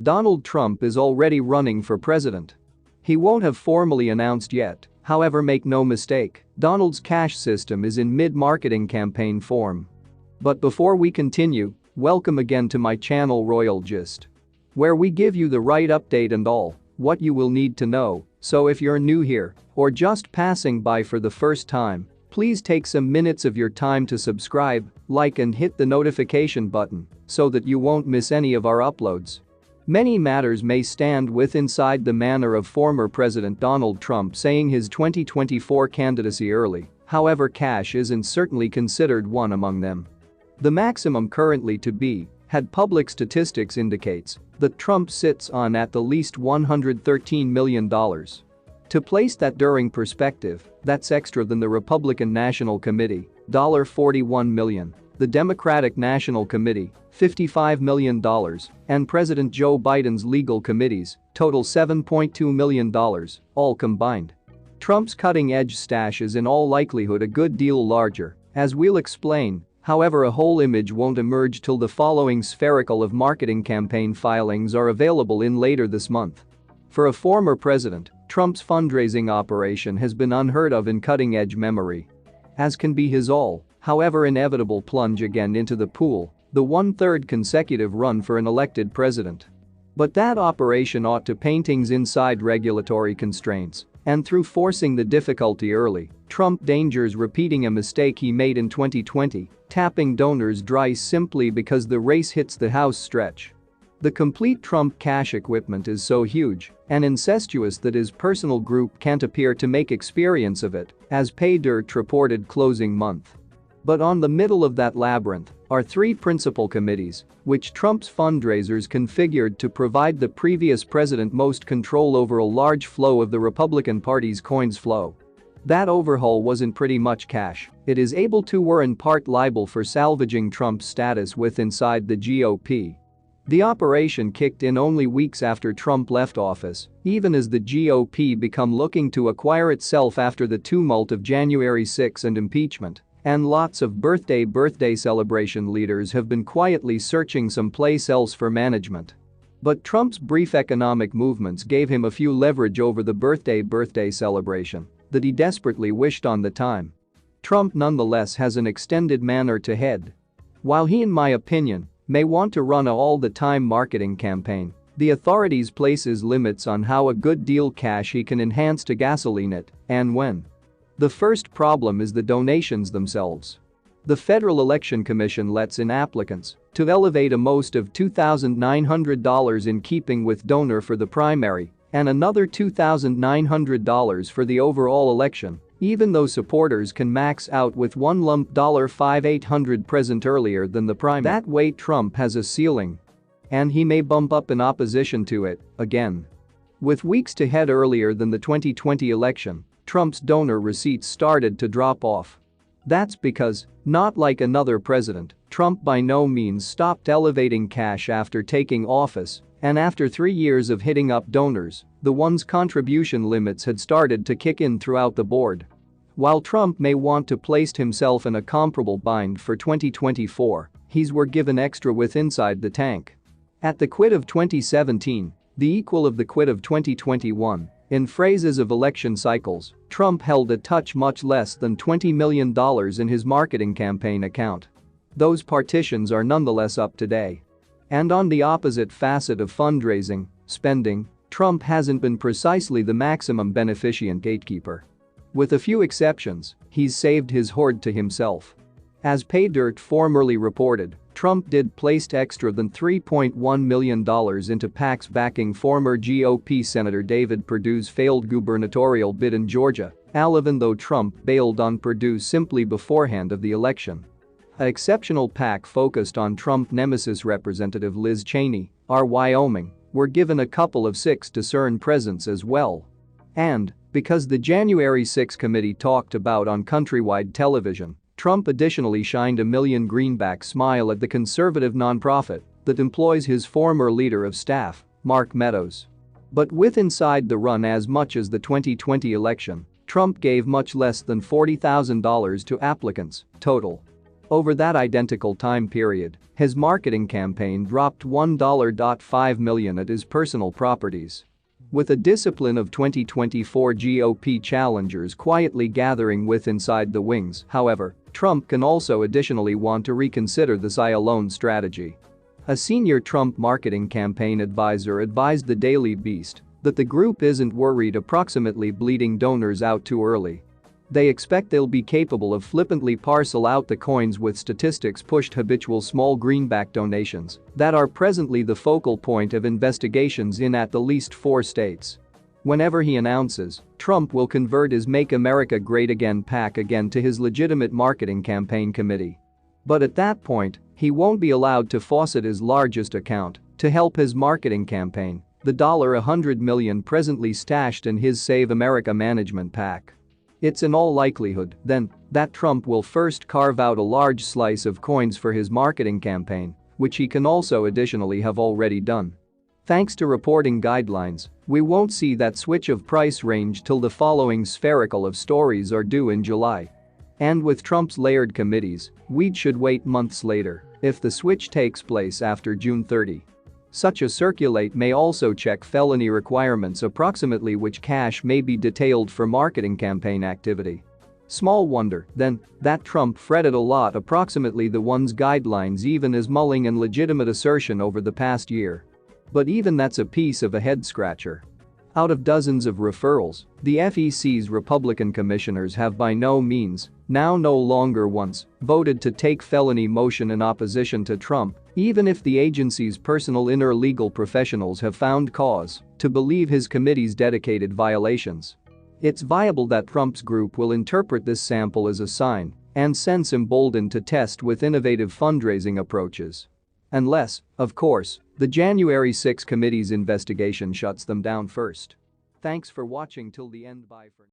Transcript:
Donald Trump is already running for president. He won't have formally announced yet, however, make no mistake, Donald's cash system is in mid-marketing campaign form. But before we continue, welcome again to my channel Royal Gist, where we give you the right update and all what you will need to know. So if you're new here or just passing by for the first time, please take some minutes of your time to subscribe, like and hit the notification button so that you won't miss any of our uploads. Many matters may stand with inside the manner of former President Donald Trump saying his 2024 candidacy early, however cash isn't certainly considered one among them. The maximum currently to be had public statistics indicates that Trump sits on at the least $113 million. To place that during perspective, that's extra than the Republican National Committee, $41 million, the Democratic National Committee, $55 million, and President Joe Biden's legal committees, total $7.2 million, all combined. Trump's cutting-edge stash is in all likelihood a good deal larger, as we'll explain. However, a whole image won't emerge till the following spherical of marketing campaign filings are available in later this month. For a former president, Trump's fundraising operation has been unheard of in cutting-edge memory. As can be his however inevitable plunge again into the pool, the one-third consecutive run for an elected president. But that operation ought to paintings inside regulatory constraints, and through forcing the difficulty early, Trump dangers repeating a mistake he made in 2020, tapping donors dry simply because the race hits the House stretch. The complete Trump cash equipment is so huge and incestuous that his personal group can't appear to make experience of it, as Pay Dirt reported closing month. But on the middle of that labyrinth are three principal committees, which Trump's fundraisers configured to provide the previous president most control over a large flow of the Republican Party's coins flow. That overhaul wasn't pretty much cash, it is able to were in part liable for salvaging Trump's status with inside the GOP. The operation kicked in only weeks after Trump left office, even as the GOP become looking to acquire itself after the tumult of January 6 and impeachment. And lots of birthday celebration leaders have been quietly searching someplace else for management. But Trump's brief economic movements gave him a few leverage over the birthday celebration that he desperately wished on the time. Trump nonetheless has an extended manner to head. While he, in my opinion, may want to run a all-the-time marketing campaign, the authorities places limits on how a good deal cash he can enhance to gasoline it and when. The first problem is the donations themselves. The Federal Election Commission lets in applicants to elevate a most of $2,900 in keeping with donor for the primary and another $2,900 for the overall election, even though supporters can max out with one lump $5,800 present earlier than the primary. That way Trump has a ceiling. And he may bump up in opposition to it, again. With weeks to head earlier than the 2020 election, Trump's donor receipts started to drop off. That's because, not like another president, Trump by no means stopped elevating cash after taking office, and after 3 years of hitting up donors, the one's contribution limits had started to kick in throughout the board. While Trump may want to place himself in a comparable bind for 2024, he's were given extra with inside the tank. At the quit of 2017, the equal of the quit of 2021, in phrases of election cycles, Trump held a touch much less than $20 million in his marketing campaign account. Those partitions are nonetheless up today. And on the opposite facet of fundraising, spending, Trump hasn't been precisely the maximum beneficent gatekeeper. With a few exceptions, he's saved his hoard to himself. As Pay Dirt formerly reported, Trump did placed extra than $3.1 million into PACs backing former GOP Senator David Perdue's failed gubernatorial bid in Georgia, even though Trump bailed on Perdue simply beforehand of the election. An exceptional PAC focused on Trump nemesis Representative Liz Cheney, R. Wyoming, were given a couple of 6 to CERN presents as well. And, because the January 6 committee talked about on countrywide television, Trump additionally shined a $1 million greenback smile at the conservative nonprofit that employs his former leader of staff, Mark Meadows. But with inside the run as much as the 2020 election, Trump gave much less than $40,000 to applicants, total. Over that identical time period, his marketing campaign dropped $1.5 million at his personal properties. With a discipline of 2024 GOP challengers quietly gathering with inside the wings, however, Trump can also additionally want to reconsider the "I alone" strategy. A senior Trump marketing campaign advisor advised the Daily Beast that the group isn't worried approximately bleeding donors out too early. They expect they'll be capable of flippantly parcel out the coins with statistics pushed habitual small greenback donations that are presently the focal point of investigations in at the least 4 states. Whenever he announces, Trump will convert his Make America Great Again PAC again to his legitimate marketing campaign committee. But at that point, he won't be allowed to faucet his largest account to help his marketing campaign, the $100 million presently stashed in his Save America Management PAC. It's in all likelihood, then, that Trump will first carve out a large slice of coins for his marketing campaign, which he can also additionally have already done. Thanks to reporting guidelines, we won't see that switch of price range till the following spherical of stories are due in July. And with Trump's layered committees, we should wait months later if the switch takes place after June 30. Such a circulate may also check felony requirements approximately which cash may be detailed for marketing campaign activity. Small wonder, then, that Trump fretted a lot approximately the one's guidelines even as mulling and legitimate assertion over the past year. But even that's a piece of a head-scratcher. Out of dozens of referrals, the FEC's Republican commissioners have by no means, now no longer once, voted to take felony motion in opposition to Trump, even if the agency's personal inner legal professionals have found cause to believe his committee's dedicated violations. It's viable that Trump's group will interpret this sample as a sign and sense emboldened to test with innovative fundraising approaches. Unless, of course, the January 6 committee's investigation shuts them down first. Thanks for watching till the end. Bye for now.